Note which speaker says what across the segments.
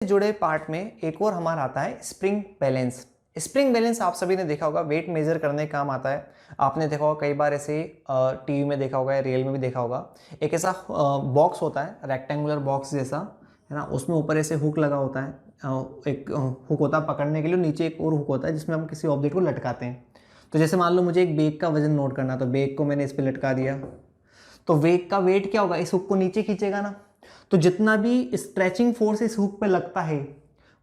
Speaker 1: जुड़े पार्ट में एक और हमारा आता है स्प्रिंग बैलेंस। स्प्रिंग बैलेंस आप सभी ने देखा होगा, वेट मेजर करने का काम आता है। आपने देखा होगा कई बार ऐसे टीवी में देखा होगा या रियल में भी देखा होगा। एक ऐसा बॉक्स होता है, रेक्टेंगुलर बॉक्स जैसा, है ना। उसमें ऊपर ऐसे हुक लगा होता है, एक हुक होता है पकड़ने के लिए, नीचे एक और हुक होता है जिसमें हम किसी ऑब्जेक्ट को लटकाते हैं। तो जैसे मान लो मुझे एक बैग का वजन नोट करना, तो बैग को मैंने इस पर लटका दिया, तो बैग का वेट क्या होगा, इस हुक को नीचे खींचेगा ना। तो जितना भी स्ट्रेचिंग फोर्स इस हुक पे लगता है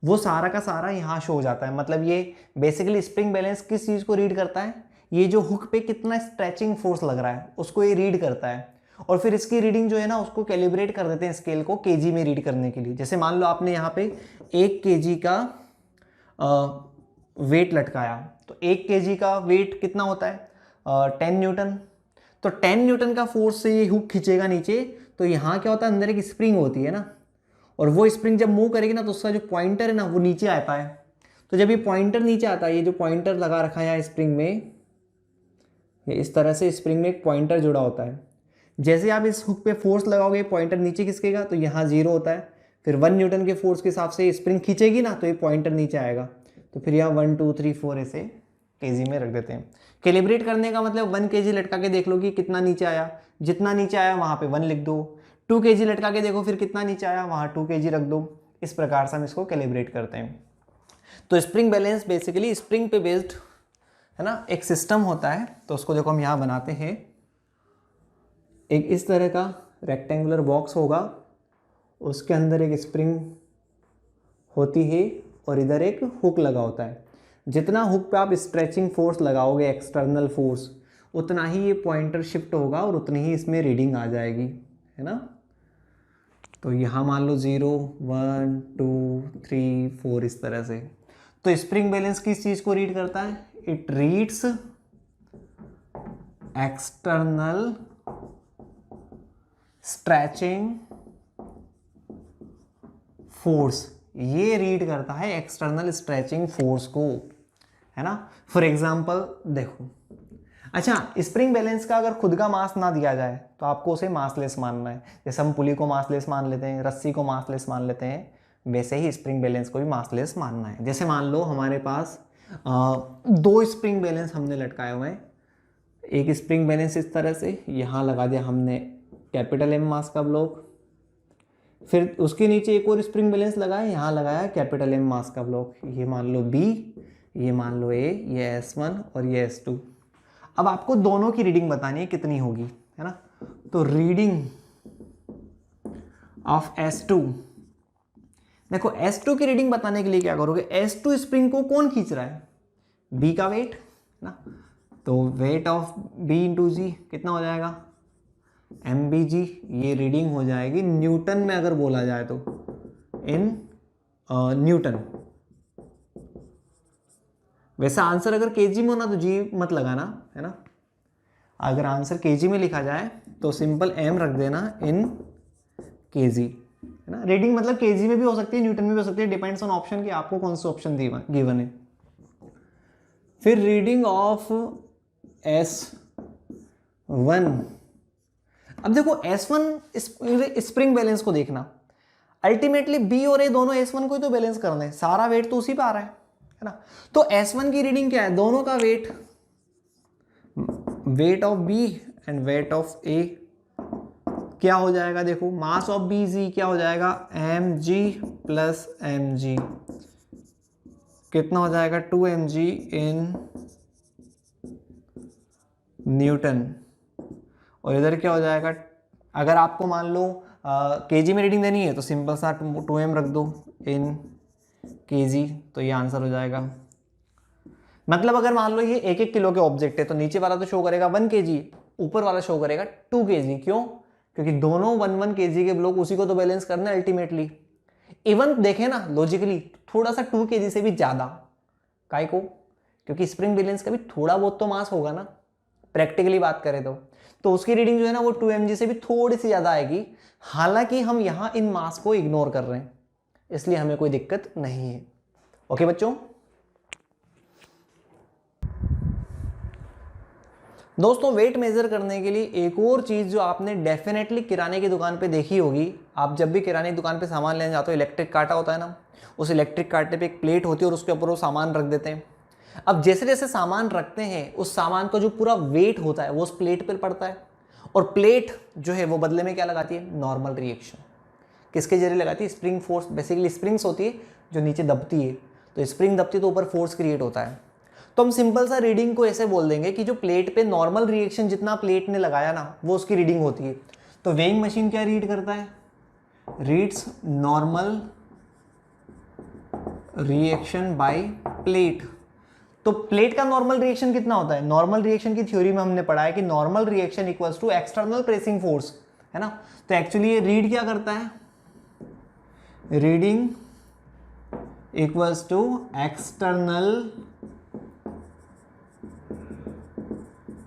Speaker 1: वो सारा का सारा यहाँ शो हो जाता है। मतलब ये बेसिकली स्प्रिंग बैलेंस किस चीज़ को रीड करता है, ये जो हुक पे कितना स्ट्रेचिंग फोर्स लग रहा है उसको ये रीड करता है। और फिर इसकी रीडिंग जो है ना उसको कैलिब्रेट कर देते हैं स्केल को केजी में रीड करने के लिए। जैसे मान लो आपने यहाँ पे 1 kg का वेट लटकाया, तो 1 kg का वेट कितना होता है, 10 न्यूटन। तो 10 न्यूटन का फोर्स से ये हुक खींचेगा नीचे, तो यहाँ क्या होता है, अंदर एक स्प्रिंग होती है ना, और वो स्प्रिंग जब मूव करेगी ना तो उसका जो पॉइंटर है ना वो नीचे आता है। तो जब ये पॉइंटर नीचे आता है, ये जो पॉइंटर लगा रखा है यहाँ स्प्रिंग में, ये इस तरह से स्प्रिंग में एक पॉइंटर जुड़ा होता है। जैसे आप इस हुक पे फोर्स लगाओगे पॉइंटर नीचे खिसकेगा, तो यहाँ 0 होता है। फिर 1 न्यूटन के फोर्स के हिसाब से स्प्रिंग खींचेगी ना तो ये पॉइंटर नीचे आएगा। तो फिर यहाँ 1 2 3 4 ऐसे केजी में रख देते हैं। कैलिब्रेट करने का मतलब 1 kg लटका के देख लो कि कितना नीचे आया, जितना नीचे आया वहाँ पे 1 लिख दो। 2 kg लटका के देखो फिर कितना नीचे आया, वहाँ 2 kg रख दो। इस प्रकार से हम इसको कैलिब्रेट करते हैं। तो स्प्रिंग बैलेंस बेसिकली स्प्रिंग पे बेस्ड है ना, एक सिस्टम होता है। तो उसको देखो हम यहाँ बनाते हैं, एक इस तरह का रेक्टेंगुलर बॉक्स होगा, उसके अंदर एक स्प्रिंग होती है और इधर एक हुक लगा होता है। जितना हुक पे आप स्ट्रेचिंग फोर्स लगाओगे, एक्सटर्नल फोर्स, उतना ही ये पॉइंटर शिफ्ट होगा और उतनी ही इसमें रीडिंग आ जाएगी, है ना। तो यहाँ मान लो 0 1 2 3 4 इस तरह से। तो स्प्रिंग बैलेंस किस चीज़ को रीड करता है, it reads external stretching force, ये रीड करता है एक्सटर्नल स्ट्रेचिंग फोर्स को, है ना। फॉर एग्जाम्पल देखो, अच्छा स्प्रिंग बैलेंस का अगर खुद का मास ना दिया जाए तो आपको उसे मासलेस मानना है। जैसे हम पुली को मासलेस मान लेते हैं, रस्सी को मासलेस मान लेते हैं, वैसे ही स्प्रिंग बैलेंस को भी मासलेस मानना है। जैसे मान लो हमारे पास 2 स्प्रिंग बैलेंस हमने लटकाए हुए हैं। एक स्प्रिंग बैलेंस इस तरह से यहाँ लगा दिया हमने कैपिटल M मास का ब्लॉक, फिर उसके नीचे एक और स्प्रिंग बैलेंस लगाया, यहाँ लगाया कैपिटल M मास का ब्लॉक। ये मान लो B, ये मान लो A, ये S1 और ये S2। अब आपको दोनों की रीडिंग बतानी है कितनी होगी, है ना। तो रीडिंग ऑफ S2, देखो S2 की रीडिंग बताने के लिए क्या करोगे, S2 स्प्रिंग को कौन खींच रहा है, B का वेट, है ना। तो वेट ऑफ B इंटू जी कितना हो जाएगा, MBG। ये रीडिंग हो जाएगी न्यूटन में अगर बोला जाए तो, इन न्यूटन। वैसे आंसर अगर केजी में होना तो जी मत लगाना, है ना। अगर आंसर केजी में लिखा जाए तो सिंपल M रख देना इन केजी, है ना। रीडिंग मतलब केजी में भी हो सकती है, न्यूटन में भी हो सकती है, डिपेंड्स ऑन ऑप्शन कि आपको कौन सा ऑप्शन गिवन है। फिर रीडिंग ऑफ S1। अब देखो S1 स्प्रिंग बैलेंस को देखना, अल्टीमेटली B और A दोनों S1 को ही तो बैलेंस करना है, सारा वेट तो उसी पे आ रहा है ना। तो S1 की रीडिंग क्या है, दोनों का weight, weight of B and weight of A क्या हो जाएगा, देखो मास ऑफ B जी क्या हो जाएगा, mg प्लस mg, कितना हो जाएगा 2mg इन न्यूटन। और इधर क्या हो जाएगा, अगर आपको मान लो केजी में रीडिंग देनी है तो सिंपल सा 2m रख दो इन केजी, तो ये आंसर हो जाएगा। मतलब अगर मान लो ये 1 1 किलो के ऑब्जेक्ट है तो नीचे वाला तो शो करेगा 1 kg, ऊपर वाला शो करेगा 2 kg। क्यों, क्योंकि दोनों 1 1 kg के ब्लॉक, उसी को तो बैलेंस करना है अल्टीमेटली। इवन देखें ना लॉजिकली थोड़ा सा 2 kg से भी ज्यादा, काय को, क्योंकि स्प्रिंग बैलेंस का भी थोड़ा बहुत तो मास होगा ना, प्रैक्टिकली बात करें तो उसकी रीडिंग जो है ना वो 2mg से भी थोड़ी सी ज्यादा आएगी। हालांकि हम यहां इन मास को इग्नोर कर रहे हैं, इसलिए हमें कोई दिक्कत नहीं है। ओके बच्चों, दोस्तों वेट मेज़र करने के लिए एक और चीज़ जो आपने डेफिनेटली किराने की दुकान पे देखी होगी, आप जब भी किराने की दुकान पे सामान लेने जाते हो, इलेक्ट्रिक कांटा होता है ना, उस इलेक्ट्रिक कांटे पे एक प्लेट होती है और उसके ऊपर वो सामान रख देते हैं। अब जैसे जैसे सामान रखते हैं उस सामान का जो पूरा वेट होता है वो उस प्लेट पर पड़ता है, और प्लेट जो है वो बदले में क्या लगाती है, नॉर्मल रिएक्शन। किसके जरिए लगाती है, स्प्रिंग फोर्स। बेसिकली स्प्रिंग्स होती है जो नीचे दबती है, तो स्प्रिंग दबती है तो ऊपर फोर्स क्रिएट होता है। तो हम सिंपल सा रीडिंग को ऐसे बोल देंगे कि जो प्लेट पे नॉर्मल रिएक्शन जितना प्लेट ने लगाया ना वो उसकी रीडिंग होती है। तो वेइंग मशीन क्या रीड करता है, reads normal reaction by plate. तो प्लेट का नॉर्मल रिएक्शन कितना होता है, नॉर्मल रिएक्शन की थ्योरी में हमने पढ़ा है कि normal reaction equals to external pressing force, है ना। तो एक्चुअली ये रीड क्या करता है, reading equals to external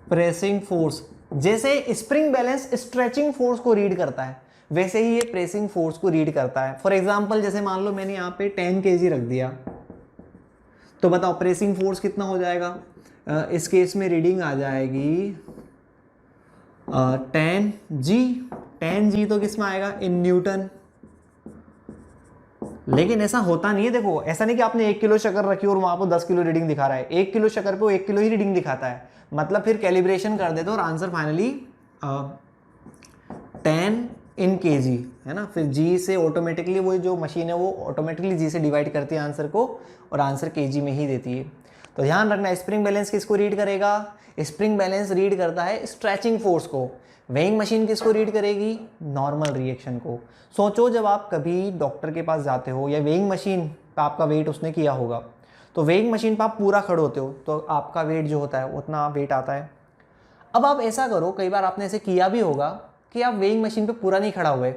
Speaker 1: pressing force. जैसे स्प्रिंग बैलेंस स्ट्रेचिंग फोर्स को रीड करता है, वैसे ही ये प्रेसिंग फोर्स को रीड करता है। फॉर एग्जांपल जैसे मान लो मैंने यहाँ पे 10 kg रख दिया, तो बताओ प्रेसिंग फोर्स कितना हो जाएगा। इस केस में रीडिंग आ जाएगी 10G। 10G तो किस में आएगा, इन न्यूटन। लेकिन ऐसा होता नहीं है, देखो ऐसा नहीं कि आपने 1 किलो शक्कर रखी और वहां पर 10 किलो रीडिंग दिखा रहा है। 1 किलो शक्कर पे वो 1 किलो ही रीडिंग दिखाता है, मतलब फिर कैलिब्रेशन कर देते और आंसर फाइनली 10 इन kg, है ना। फिर G से ऑटोमेटिकली वो जो मशीन है वो ऑटोमेटिकली G से डिवाइड करती है आंसर को, और आंसर kg में ही देती है। तो ध्यान रखना, स्प्रिंग बैलेंस किसको रीड करेगा, स्प्रिंग बैलेंस रीड करता है स्ट्रेचिंग फोर्स को। वेइंग मशीन किसको रीड करेगी, नॉर्मल रिएक्शन को। सोचो जब आप कभी डॉक्टर के पास जाते हो या वेइंग मशीन पे आपका वेट उसने किया होगा, तो वेइंग मशीन पे आप पूरा खड़े होते हो तो आपका वेट जो होता है उतना वेट आता है। अब आप ऐसा करो, कई बार आपने ऐसे किया भी होगा कि आप वेइंग मशीन पे पूरा नहीं खड़ा हुए,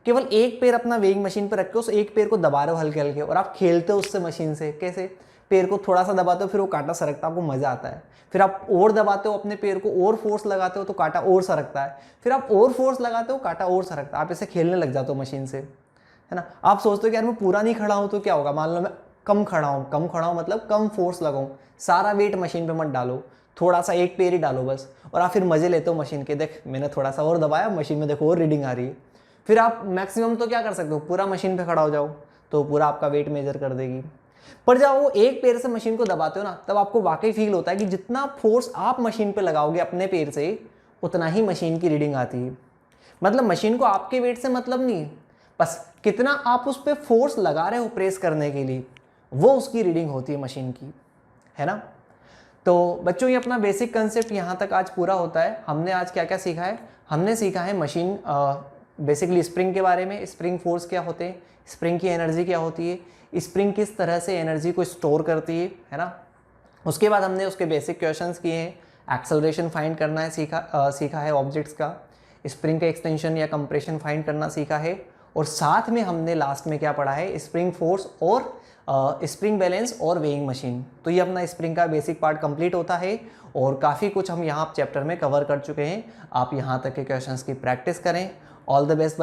Speaker 1: केवल एक पैर अपना वेइंग मशीन पे रख के उस एक पैर को दबा रहे हो हल्के हल्के, और आप खेलते हो उससे मशीन से। कैसे, पैर को थोड़ा सा दबाते हो फिर वो कांटा सरकता है, आपको मजा आता है। फिर आप और दबाते हो अपने पैर को, और फोर्स लगाते हो तो कांटा और सरकता है। फिर आप और फोर्स लगाते हो, कांटा और सरकता है। आप ऐसे खेलने लग जाते हो मशीन से, है ना। आप सोचते हो कि यार मैं पूरा नहीं खड़ा हूँ तो क्या होगा, मान लो मैं कम खड़ा हूँ। कम खड़ा हूँ मतलब कम फोर्स लगाऊँ। सारा वेट मशीन पे मत डालो, थोड़ा सा एक पैर ही डालो बस, और आप फिर मजे लेते हो मशीन के। देख मैंने थोड़ा सा और दबाया, मशीन में देखो और रीडिंग आ रही है। फिर आप मैक्सिमम तो क्या कर सकते हो, पूरा मशीन पे खड़ा हो जाओ तो पूरा आपका वेट मेजर कर देगी। पर जब वो एक पैर से मशीन को दबाते हो ना, तब आपको वाकई फील होता है कि जितना फोर्स आप मशीन पे लगाओगे अपने पैर से, उतना ही मशीन की रीडिंग आती है। मतलब मशीन को आपके वेट से मतलब नहीं, बस कितना आप उस पर फोर्स लगा रहे हो प्रेस करने के लिए, वो उसकी रीडिंग होती है मशीन की, है ना। तो बच्चों ये अपना बेसिक कंसेप्ट यहाँ तक आज पूरा होता है। हमने आज क्या क्या सीखा है, हमने सीखा है मशीन बेसिकली स्प्रिंग के बारे में, स्प्रिंग फोर्स क्या होते हैं, स्प्रिंग की एनर्जी क्या होती है, स्प्रिंग किस तरह से एनर्जी को स्टोर करती है ना। उसके बाद हमने उसके बेसिक क्वेश्चंस किए हैं, एक्सेलरेशन फाइंड करना है सीखा है ऑब्जेक्ट्स का, स्प्रिंग का एक्सटेंशन या कंप्रेशन फाइंड करना सीखा है, और साथ में हमने लास्ट में क्या पढ़ा है, स्प्रिंग फोर्स और स्प्रिंग बैलेंस और वेइंग मशीन। तो ये अपना स्प्रिंग का बेसिक पार्ट कंप्लीट होता है, और काफ़ी कुछ हम यहाँ चैप्टर में कवर कर चुके हैं। आप यहाँ तक के क्वेश्चंस की प्रैक्टिस करें। All the best.